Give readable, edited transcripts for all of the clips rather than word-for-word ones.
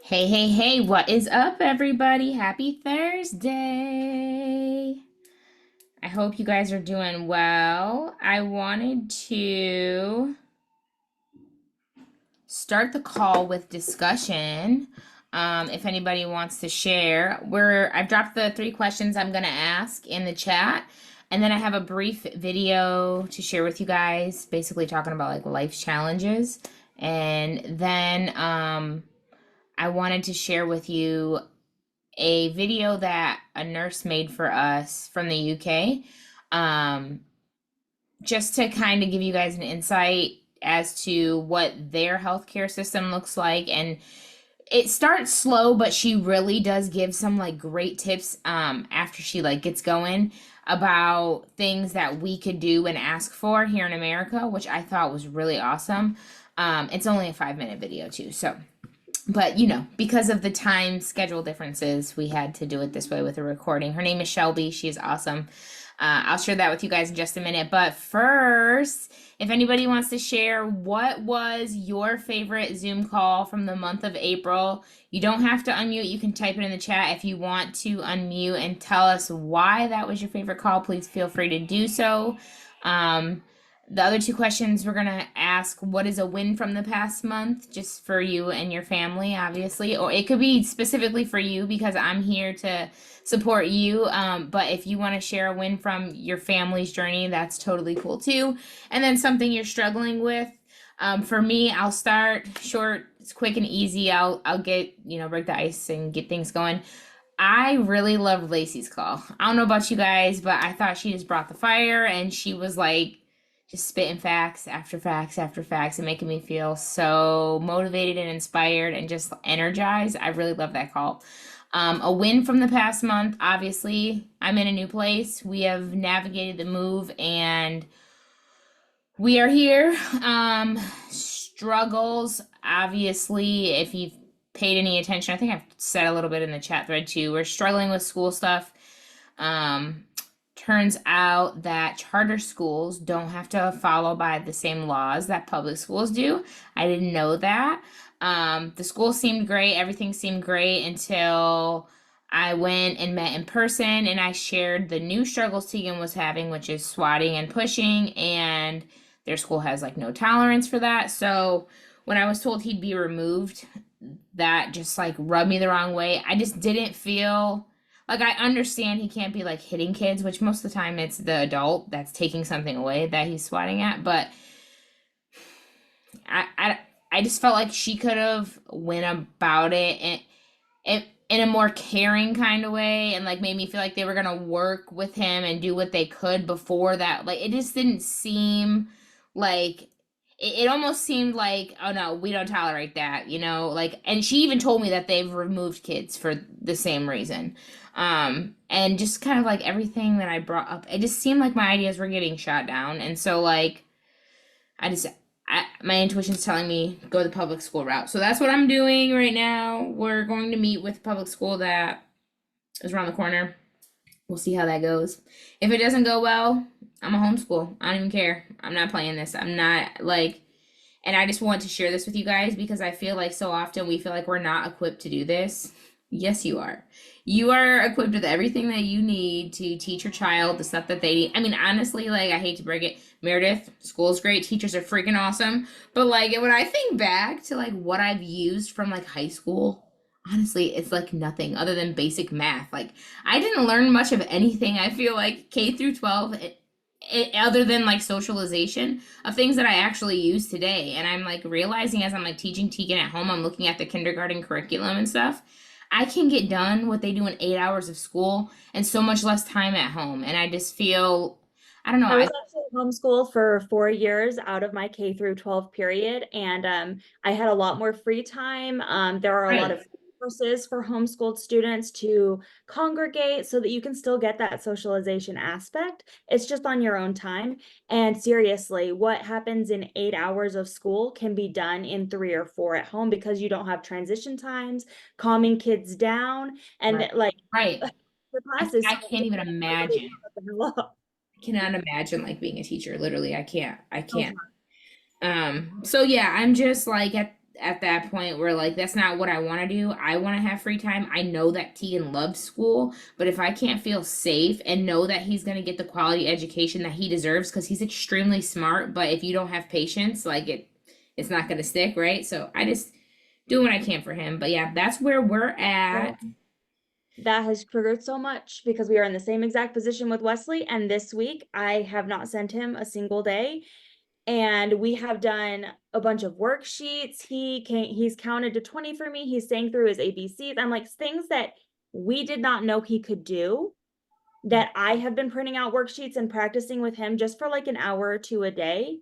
Hey, hey, hey, what is up, everybody? Happy Thursday. I hope you guys are doing well. I wanted to start the call with discussion. If anybody wants to share, I've dropped the 3 questions I'm gonna ask in the chat, and then I have a brief video to share with you guys, basically talking about like life challenges. And then I wanted to share with you a video that a nurse made for us from the UK, um, just to kind of give you guys an insight as to what their healthcare system looks like. And it starts slow, but she really does give some like great tips after she like gets going about things that we could do and ask for here in America, which I thought was really awesome. It's only a 5-minute video too, so but because of the time schedule differences, we had to do it this way with a recording. Her name is Shelby. She is awesome. I'll share that with you guys in just a minute. But first, if anybody wants to share, what was your favorite Zoom call from the month of April? You don't have to unmute. You can type it in the chat. If you want to unmute and tell us why that was your favorite call, please feel free to do so. The other 2 questions we're going to ask, what is a win from the past month, just for you and your family, obviously, or it could be specifically for you because I'm here to support you. But if you want to share a win from your family's journey, that's totally cool too. And then something you're struggling with. For me, I'll start short, it's quick and easy. I'll get, break the ice and get things going. I really loved Lacey's call. I don't know about you guys, but I thought she just brought the fire and she was like just spitting facts after facts after facts and making me feel so motivated and inspired and just energized. I really love that call. A win from the past month, obviously, I'm in a new place. We have navigated the move and we are here. Struggles, obviously, if you've paid any attention, I think I've said a little bit in the chat thread too. We're struggling with school stuff. Turns out that charter schools don't have to follow by the same laws that public schools do. I didn't know that. The school seemed great. Everything seemed great until I went and met in person and I shared the new struggles Tegan was having, which is swatting and pushing, and their school has like no tolerance for that. So when I was told he'd be removed, that just like rubbed me the wrong way. I just didn't feel like I understand he can't be like hitting kids, which most of the time it's the adult that's taking something away that he's swatting at. But I I, I just felt like she could have went about it in a more caring kind of way and like made me feel like they were gonna work with him and do what they could before that. Like it just didn't seem like it almost seemed like, oh no, we don't tolerate that, like, and she even told me that they've removed kids for the same reason. And just kind of like everything that I brought up, it just seemed like my ideas were getting shot down. And so like I just my intuition's telling me go the public school route. So that's what I'm doing right now. We're going to meet with public school that is around the corner. We'll see how that goes. If it doesn't go well, I'm a homeschool. I don't even care. I'm not playing this. I'm not like, and I just want to share this with you guys because I feel like so often we feel like we're not equipped to do this. Yes, you are. You are equipped with everything that you need to teach your child the stuff that they need. I mean, honestly, like, I hate to break it. Meredith, school's great. Teachers are freaking awesome. But, like, when I think back to, like, what I've used from, like, high school, honestly, it's, like, nothing other than basic math. Like, I didn't learn much of anything. I feel like K through 12, other than, like, socialization of things that I actually use today. And I'm, like, realizing as I'm, like, teaching Tegan at home, I'm looking at the kindergarten curriculum and stuff. I can get done what they do in 8 hours of school and so much less time at home. And I just feel, I don't know. I was actually homeschooled for 4 years out of my K through 12 period, and I had a lot more free time. There are a lot Right. of resources for homeschooled students to congregate so that you can still get that socialization aspect. It's just on your own time. And seriously, what happens in 8 hours of school can be done in 3 or 4 at home because you don't have transition times, calming kids down, and Right. like Right. the I, class is I can't even imagine. so I cannot imagine like being a teacher. Literally, I can't. I can't. So yeah, I'm just like at that point where like that's not what I want to do. I want to have free time. I know that Tegan loves school, but if I can't feel safe and know that he's going to get the quality education that he deserves cuz he's extremely smart, but if you don't have patience, like it's not going to stick, right? So I just do what I can for him. But yeah, that's where we're at. Well, that has triggered so much because we are in the same exact position with Wesley. And this week, I have not sent him a single day. And we have done a bunch of worksheets. He's counted to 20 for me. He's saying through his ABCs. I'm like, things that we did not know he could do, that I have been printing out worksheets and practicing with him just for like an hour or two a day.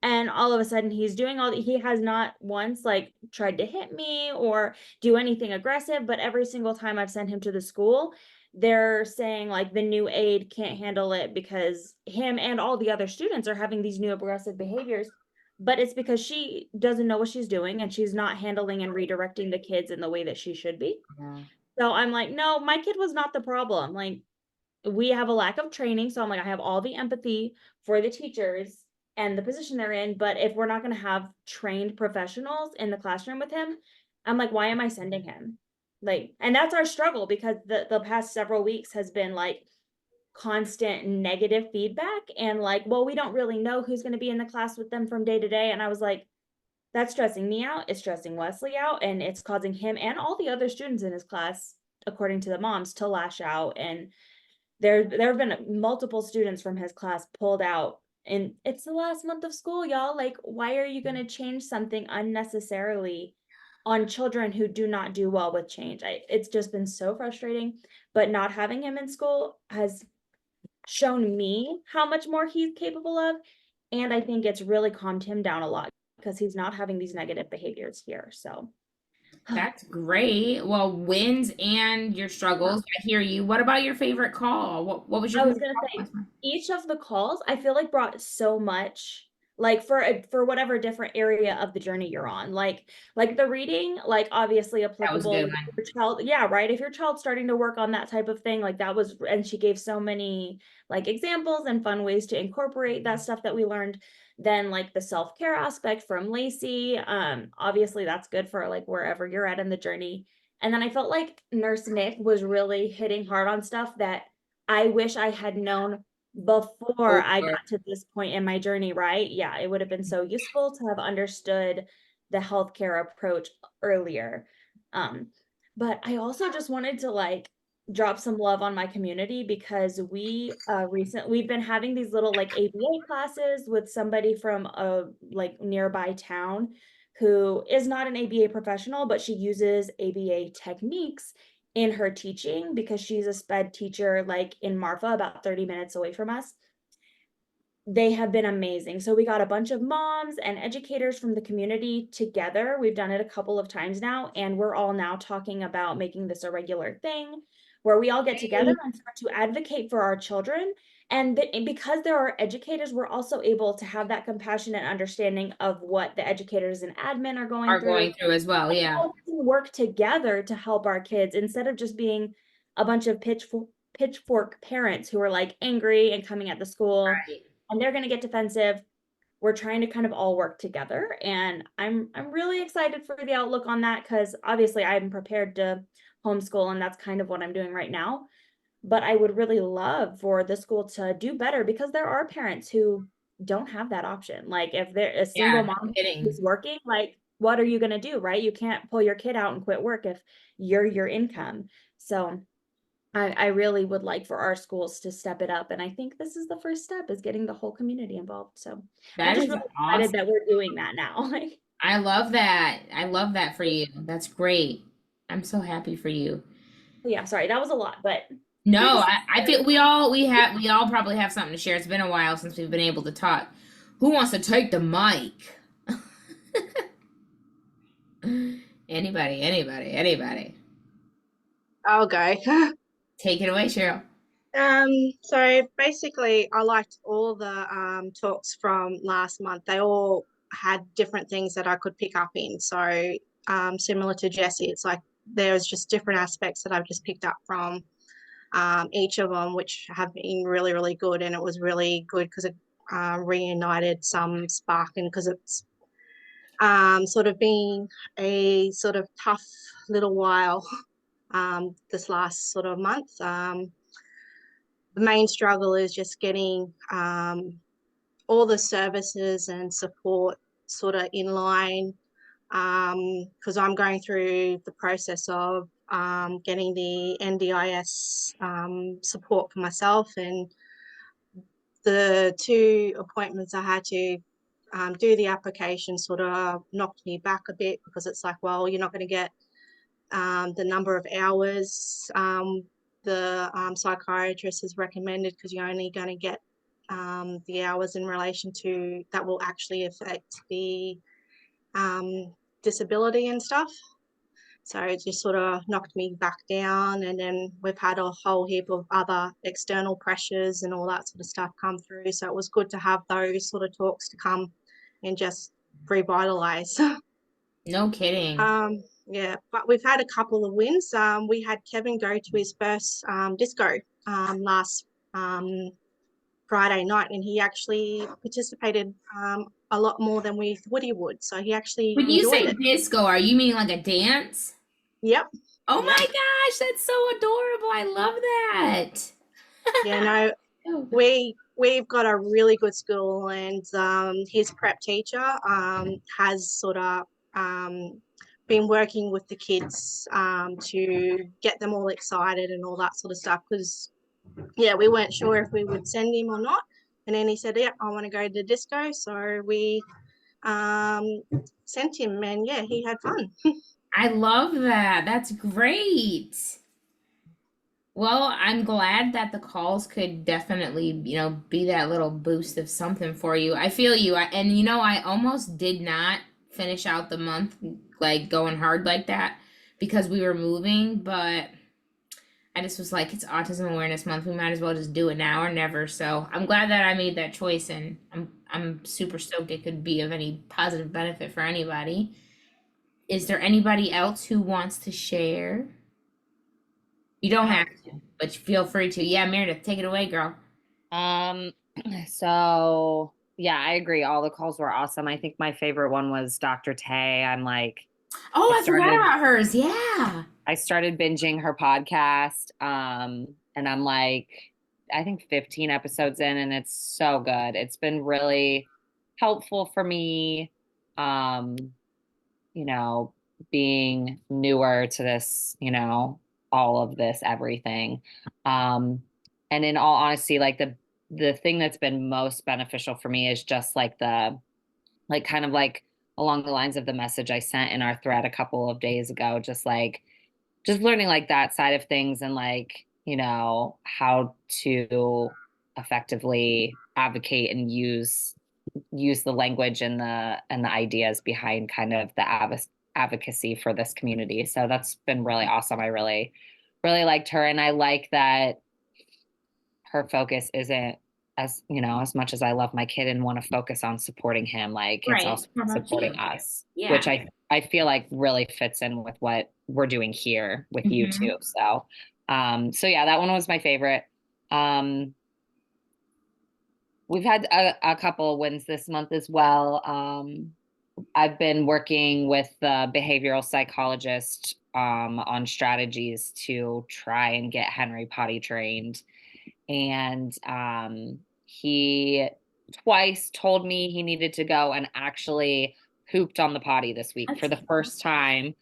And all of a sudden he's doing he has not once like tried to hit me or do anything aggressive, but every single time I've sent him to the school, they're saying like the new aide can't handle it because him and all the other students are having these new aggressive behaviors. But it's because she doesn't know what she's doing and she's not handling and redirecting the kids in the way that she should be. Yeah. So I'm like, no, my kid was not the problem. Like, we have a lack of training. So I'm like, I have all the empathy for the teachers and the position they're in. But if we're not going to have trained professionals in the classroom with him, I'm like, why am I sending him? Like, and that's our struggle because the past several weeks has been like constant negative feedback and like, well, we don't really know who's going to be in the class with them from day to day. And I was like, that's stressing me out. It's stressing Wesley out, and it's causing him and all the other students in his class, according to the moms, to lash out. And there have been multiple students from his class pulled out, and it's the last month of school, y'all. Like, why are you going to change something unnecessarily on children who do not do well with change? It's just been so frustrating, but not having him in school has shown me how much more he's capable of, and I think it's really calmed him down a lot because he's not having these negative behaviors here. So That's great. Well, wins and your struggles. I hear you. What about your favorite call? What was your I was favorite gonna call say last month? each of the calls I feel like brought so much, like for whatever different area of the journey you're on. Like the reading, like obviously That was a good applicable if one. your child, yeah, right. If your child's starting to work on that type of thing, like that was, and she gave so many like examples and fun ways to incorporate that stuff that we learned. Then like the self-care aspect from Lacey. Obviously that's good for like wherever you're at in the journey. And then I felt like Nurse Nick was really hitting hard on stuff that I wish I had known before I Over. got to this point in my journey, right? Yeah, it would have been so useful to have understood the healthcare approach earlier. Um, but I also just wanted to like drop some love on my community because we've been having these little like ABA classes with somebody from a like nearby town who is not an ABA professional, but she uses ABA techniques in her teaching because she's a sped teacher like in Marfa, about 30 minutes away from us. They have been amazing. So we got a bunch of moms and educators from the community together. We've done it a couple of times now, and we're all now talking about making this a regular thing where we all get together and start to advocate for our children. And because there are educators, we're also able to have that compassion and understanding of what the educators and admin are going Are through, going through as well. Yeah. how we can work together to help our kids instead of just being a bunch of pitchfork parents who are like angry and coming at the school Right. and they're going to get defensive. We're trying to kind of all work together, and I'm really excited for the outlook on that because obviously I'm prepared to homeschool and that's kind of what I'm doing right now. But I would really love for the school to do better because there are parents who don't have that option. Like if they're a single Yeah, no mom who's kidding. working, like what are you going to do, right? You can't pull your kid out and quit work if you're your income. So I really would like for our schools to step it up. And I think this is the first step is getting the whole community involved. So I'm That just is really excited awesome. that we're doing that now. Like, I love that. I love that for you. That's great. I'm so happy for you. yeah, sorry, that was a lot, but No, just I feel we all probably have something to share. It's been a while since we've been able to talk. Who wants to take the mic? Anybody, anybody, anybody. I'll go. Take it away, Cheryl. So basically, I liked all the talks from last month. They all had different things that I could pick up in. So similar to Jesse, it's like there's just different aspects that I've just picked up from each of them, which have been really, really good. And it was really good because it reunited some spark and because it's sort of been a sort of tough little while this last sort of month. The main struggle is just getting all the services and support sort of in line, because I'm going through the process of getting the NDIS support for myself, and the 2 appointments I had to do the application sort of knocked me back a bit, because it's like, well, you're not going to get the number of hours the psychiatrist has recommended, because you're only going to get the hours in relation to that will actually affect the disability and stuff. So it just sort of knocked me back down. And then we've had a whole heap of other external pressures and all that sort of stuff come through. So it was good to have those sort of talks to come and just revitalize. No kidding. Yeah, but we've had a couple of wins. We had Kevin go to his first disco last Friday night, and he actually participated a lot more than we thought he would. So he actually When you enjoyed say it. disco, are you meaning like a dance? Yep. Oh Yep. my gosh, that's so adorable. I love that. Yeah, no, Oh, we've got a really good school, and his prep teacher has sort of been working with the kids to get them all excited and all that sort of stuff, because yeah, we weren't sure if we would send him or not. And then he said, yeah, I want to go to the disco. So we sent him, and yeah, he had fun. I love that. That's great. Well, I'm glad that the calls could definitely, be that little boost of something for you. I feel you. I almost did not finish out the month like going hard like that because we were moving, but I just was like, it's Autism Awareness Month. We might as well just do it now or never. So I'm glad that I made that choice, and I'm super stoked it could be of any positive benefit for anybody. Is there anybody else who wants to share? You don't have to, but feel free to. Yeah, Meredith, take it away, girl. Um, so yeah, I agree. All the calls were awesome. I think my favorite one was Dr. Tay. I'm like, Oh, I I forgot started about hers. Yeah. I started binging her podcast. And I'm like, I think 15 episodes in, and it's so good. It's been really helpful for me. Um, being newer to this, all of this, everything. And in all honesty, like the thing that's been most beneficial for me is just like kind of like along the lines of the message I sent in our thread a couple of days ago, just learning like that side of things, and like, how to effectively advocate and use the language and the ideas behind kind of the advocacy for this community. So that's been really awesome. I really, really liked her. And I like that her focus isn't, as much as I love my kid and want to focus on supporting him, like it's Right. also How about supporting you? us, Yeah. which I feel like really fits in with what we're doing here with you Mhm. too. So yeah, that one was my favorite. We've had a couple of wins this month as well. I've been working with the behavioral psychologist on strategies to try and get Henry potty trained. And he twice told me he needed to go and actually pooped on the potty this week for the first time.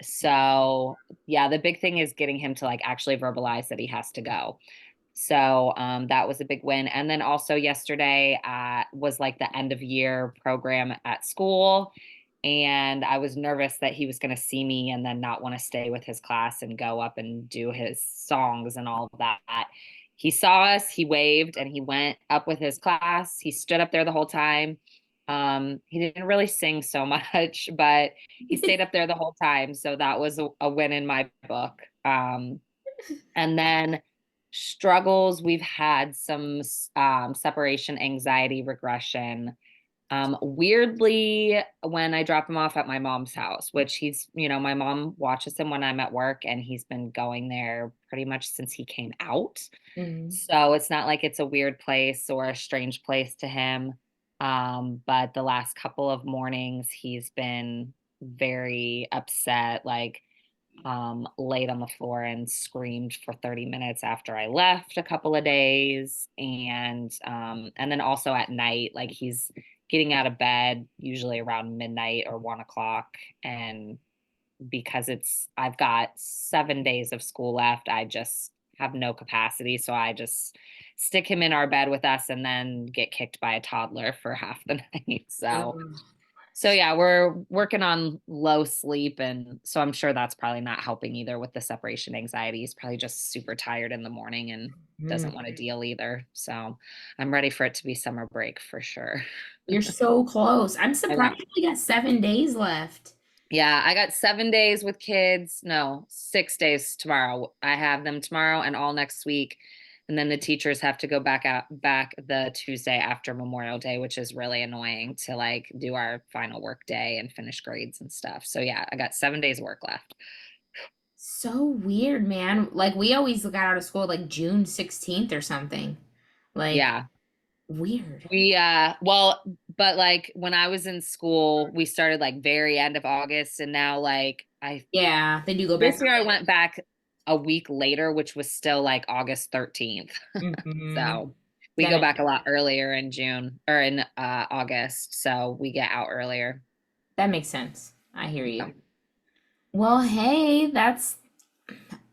So yeah, the big thing is getting him to like actually verbalize that he has to go. So that was a big win. And then also yesterday was like the end of year program at school. And I was nervous that he was going to see me and then not want to stay with his class and go up and do his songs and all of that. He saw us, he waved, and he went up with his class. He stood up there the whole time. He didn't really sing so much, but he stayed up there the whole time. So that was a win in my book. And then struggles, we've had some separation anxiety regression. Weirdly, when I drop him off at my mom's house, which my mom watches him when I'm at work, and he's been going there pretty much since he came out. Mhm. So it's not like it's a weird place or a strange place to him. But the last couple of mornings, he's been very upset, like laid on the floor and screamed for 30 minutes after I left a couple of days. And then also at night, like he's getting out of bed usually around midnight or 1 o'clock. And because I've got 7 days of school left, I just have no capacity. So I just stick him in our bed with us and then get kicked by a toddler for half the night. So yeah, we're working on low sleep, and so I'm sure that's probably not helping either with the separation anxiety. He's probably just super tired in the morning and doesn't want to deal either. So I'm ready for it to be summer break for sure. You're so close. I'm I know. surprised you got 7 days left. Yeah, I got 7 days with kids. No, 6 days tomorrow. I have them tomorrow and all next week. And then the teachers have to go back the Tuesday after Memorial Day, which is really annoying to like do our final work day and finish grades and stuff. So yeah, I got 7 days work left. So weird, man. Like we always got out of school like June 16th or something. Like Yeah. weird. Well, but like when I was in school, we started like very end of August, and now like Yeah, they do go back. this year I went back a week later, which was still like August 13th. So we That go makes back a lot earlier in June or in August. So we get out earlier. That makes sense. I hear Yeah. you. Well, hey,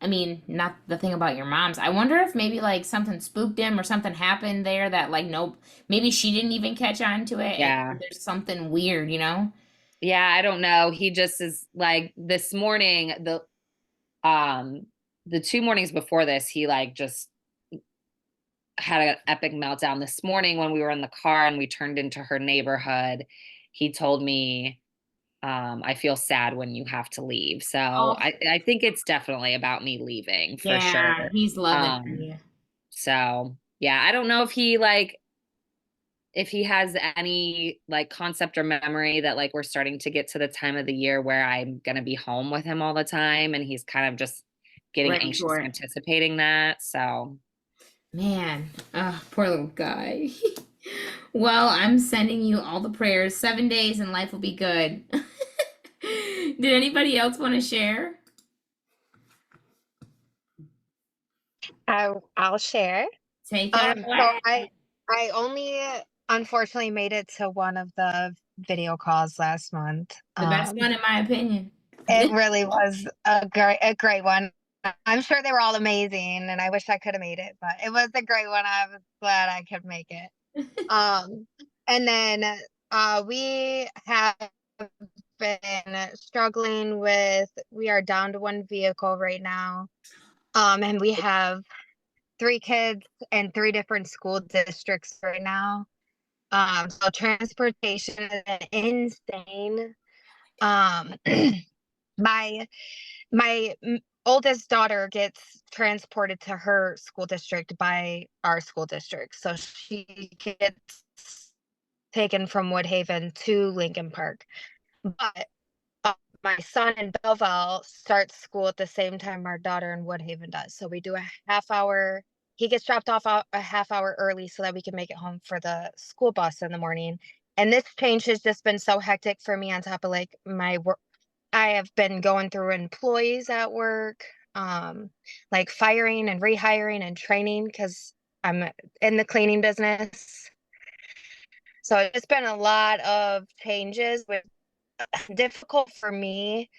I mean, not the thing about your mom's. I wonder if maybe like something spooked him or something happened there that like nope, maybe she didn't even catch on to it. Yeah. There's something weird, you know? Yeah, I don't know. He just is like this morning, the 2 mornings before this, he like just had an epic meltdown. This morning when we were in the car and we turned into her neighborhood, he told me, I feel sad when you have to leave. So Oh, I think it's definitely about me leaving for yeah, sure. he's loving Um, you. so yeah, I don't know if he has any like concept or memory that like we're starting to get to the time of the year where I'm gonna be home with him all the time, and he's kind of just getting Ready anxious for it. anticipating that. So Man, poor little guy. Well, I'm sending you all the prayers. 7 days and life will be good. Did anybody else want to share? I'll share. Take it So away. I only unfortunately made it to one of the video calls last month. The best one, in my opinion. It really was a great one. I'm sure they were all amazing, and I wish I could have made it, but it was a great one. I was glad I could make it. And then we have been struggling with. We are down to one vehicle right now, and we have 3 kids in 3 different school districts right now. So transportation is insane. Um, my oldest daughter gets transported to her school district by our school district, so she gets taken from Woodhaven to Lincoln Park. But my son in Belleville starts school at the same time our daughter in Woodhaven does. So we do a half hour. He gets dropped off a half hour early so that we can make it home for the school bus in the morning. And this change has just been so hectic for me on top of like my work. I have been going through employees at work, like firing and rehiring and training because I'm in the cleaning business. So it's been a lot of changes with difficult for me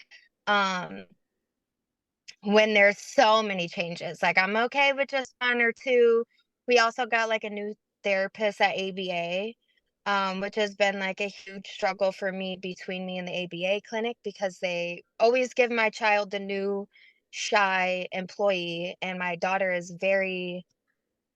when there's so many changes. Like I'm okay with just 1 or 2. We also got like a new therapist at ABA, which has been like a huge struggle for me between me and the ABA clinic because they always give my child the new shy employee, and my daughter is very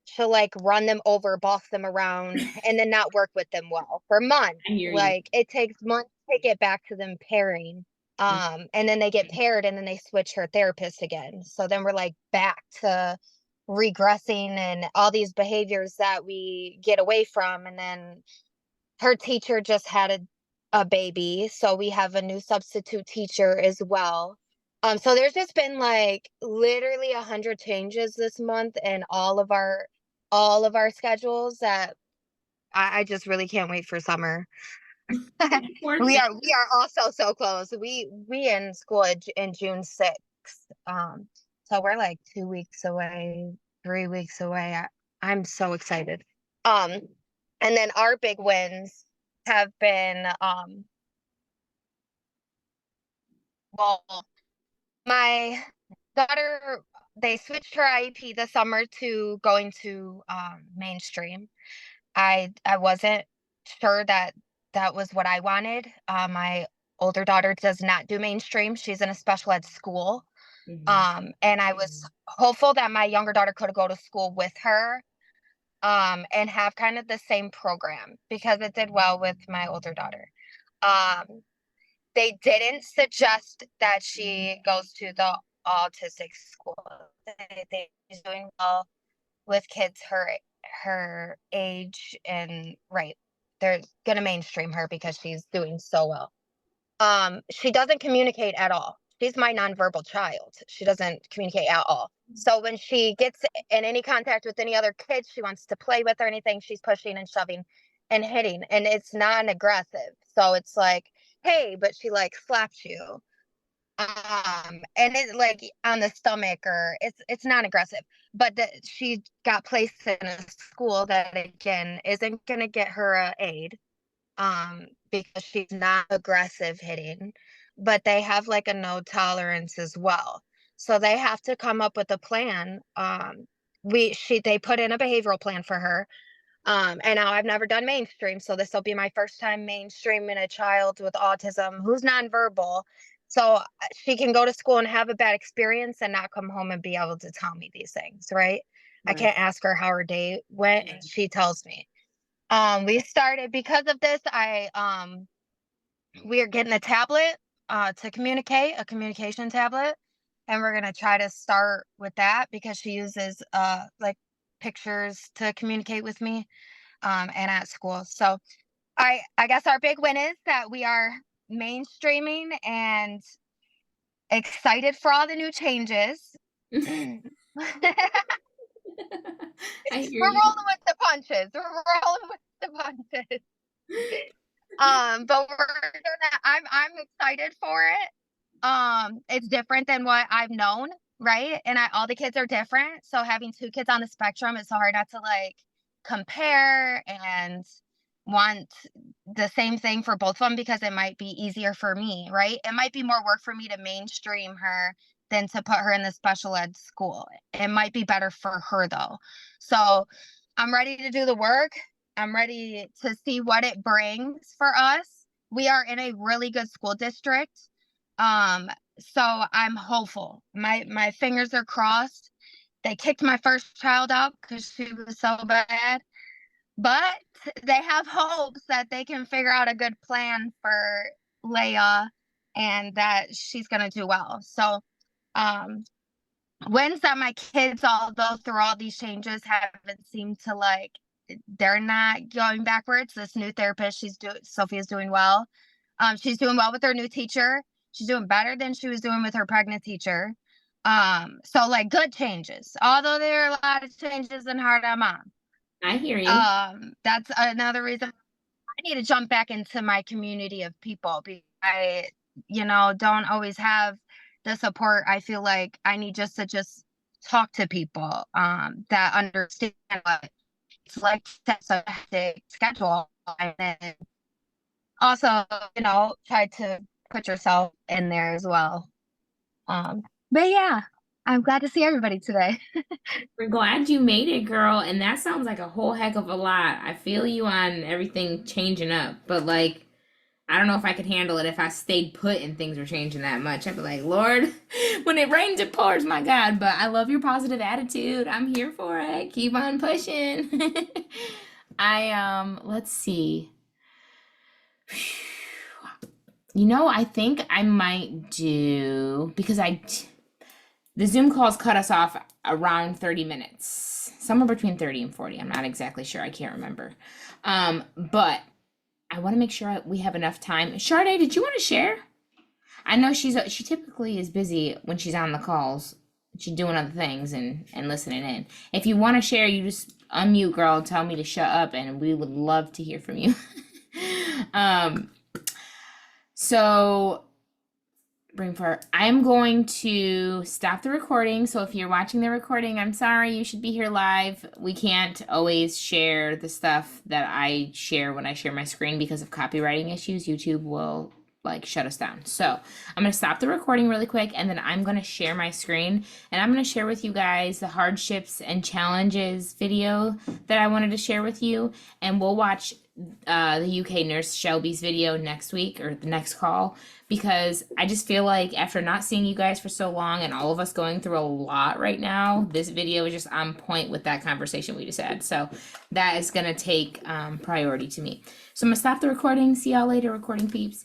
she'll like run them over, boss them around, and then not work with them well for months. I hear you. Like it takes months to get back to them pairing. And then they get paired and then they switch her therapist again. So then we're like back to regressing and all these behaviors that we get away from. And then her teacher just had a baby. So we have a new substitute teacher as well. So there's just been like literally 100 changes this month in all of our schedules that I just really can't wait for summer. Poor We thing. are also so close. We in school in June 6th. So we're like 2 weeks away, 3 weeks away. I'm so excited. Um, and then our big wins have been well, my daughter, they switched her IEP this summer to going to mainstream. I wasn't sure that that was what I wanted. My older daughter does not do mainstream. She's in a special ed school. And I was hopeful that my younger daughter could go to school with her and have kind of the same program because it did well with my older daughter. They didn't suggest that she goes to the autistic school. She's doing well with kids her age, and right, they're gonna mainstream her because she's doing so well. She doesn't communicate at all. She's my nonverbal child. She doesn't communicate at all. So when she gets in any contact with any other kids, she wants to play with or anything, she's pushing and shoving and hitting, and it's non-aggressive. So it's like, hey, but she like slaps you. And it's like on the stomach, or it's non-aggressive, but she got placed in a school that again isn't gonna get her a aid because she's not aggressive hitting, but they have like a no tolerance as well. So they have to come up with a plan. They put in a behavioral plan for her. And now I've never done mainstream, so this will be my first time mainstreaming a child with autism who's nonverbal. So she can go to school and have a bad experience and not come home and be able to tell me these things, right? I can't ask her how her day went, and she tells me. We started because of this. We are getting a tablet to communicate, a communication tablet, and we're gonna try to start with that because she uses like pictures to communicate with me and at school. So I guess our big win is that we are mainstreaming and excited for all the new changes. We're I hear you. rolling with the punches. We're rolling with the punches. But we're gonna I'm excited for it. It's different than what I've known, right? And all the kids are different. So having two kids on the spectrum, it's so hard not to like compare and want the same thing for both of them because it might be easier for me, right? It might be more work for me to mainstream her than to put her in the special ed school. It might be better for her though. So I'm ready to do the work. I'm ready to see what it brings for us. We are in a really good school district. So I'm hopeful. My fingers are crossed. They kicked my first child out because she was so bad. But they have hopes that they can figure out a good plan for Leia and that she's gonna do well. So wins that my kids, although through all these changes, haven't seemed to like they're not going backwards. This new therapist, Sophia's doing well. She's doing well with her new teacher. She's doing better than she was doing with her pregnant teacher. So like good changes, although there are a lot of changes and hard on mom. I hear you. That's another reason I need to jump back into my community of people because I, don't always have the support. I feel like I need just to talk to people that understand what it's like to set a hectic schedule, and then also, try to put yourself in there as well. But yeah, I'm glad to see everybody today. We're glad you made it, girl. And that sounds like a whole heck of a lot. I feel you on everything changing up, but like, I don't know if I could handle it if I stayed put and things were changing that much. I'd be like, Lord, when it rains, it pours, my God. But I love your positive attitude. I'm here for it. Keep on pushing. Let's see. I think I might do, because the Zoom calls cut us off around 30 minutes, somewhere between 30 and 40. I'm not exactly sure. I can't remember. But I want to make sure we have enough time. Sade, did you want to share? I know she typically is busy when she's on the calls. She's doing other things and listening in. If you want to share, you just unmute, girl, and tell me to shut up, and we would love to hear from you. So bring forward. I'm going to stop the recording. So if you're watching the recording, I'm sorry, you should be here live. We can't always share the stuff that I share when I share my screen because of copywriting issues. YouTube will like shut us down. So I'm going to stop the recording really quick, and then I'm going to share my screen, and I'm going to share with you guys the hardships and challenges video that I wanted to share with you. And we'll watch the UK nurse Shelby's video next week, or the next call, because I just feel like after not seeing you guys for so long and all of us going through a lot right now, this video is just on point with that conversation we just had. So that is going to take priority to me. So I'm going to stop the recording. See y'all later, recording peeps.